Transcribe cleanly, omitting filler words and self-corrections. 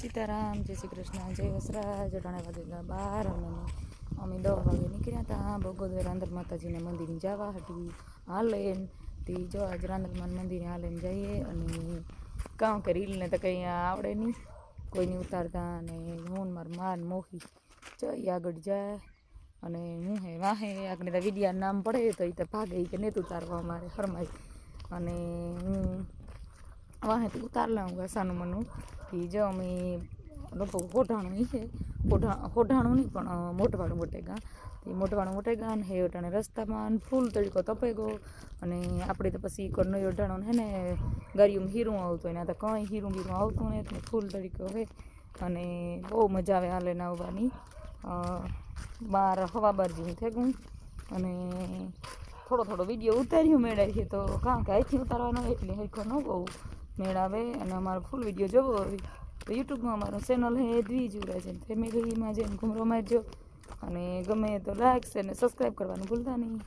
सीताराम जय श्री कृष्ण जय वसराज अटाणे वागे 12 અને અમે 10 વાગે નીકળ્યા હતા બગોદર રાંદલ માતાજીના મંદિરે જવા હતી હાલેન તે જો આજ રાંદલમાન મંદિરે હાલેન જઈએ અને કામ કે રીલને તો કંઈ આવડે નહીં કોઈની ઉતારતા અને હું માર મોહી જઈ આગળ જાય અને હું હે વાહે આગળ તો વિડિયા નામ પડે તો એ તો ભાગે કે નહીં ઉતારવા અમારે ફરમાઈ અને હું વાહેથી ઉતાર લાવું ઘસાનું મનું એ જો અમે લોકો કોઢાણું છે કોઢાણું નહીં પણ મોટવાડું મોટેગા એ મોટવાડું મોટેગા ને હે ઓટાણે રસ્તામાં ફૂલ તડકો તપે ગયો અને આપણે તો પછી કોનો ઓઢાણું હે ને ગાડીમાં હીરું આવતું એના તો કંઈ હીરું આવતું ને એટલે ફૂલ તડકો હે અને બહુ મજા આવે હાલે આવવાની 12 જેવું થઈ ગયું અને થોડો વિડીયો ઉતાર્યો મેળાય છે તો કારણ કે અહીંથી ઉતારવાનો એટલે હરખો ન બહુ મેળાવે અને અમારો ફૂલ વિડીયો જોવો હોય તો યુટ્યુબમાં અમારું ચેનલ હે દ્વિજુરાજ ફેમિલીમાં જઈને ઘૂમરો મારજો અને ગમે તો લાઈક અને સબસ્ક્રાઈબ કરવાનું ભૂલતા નહીં.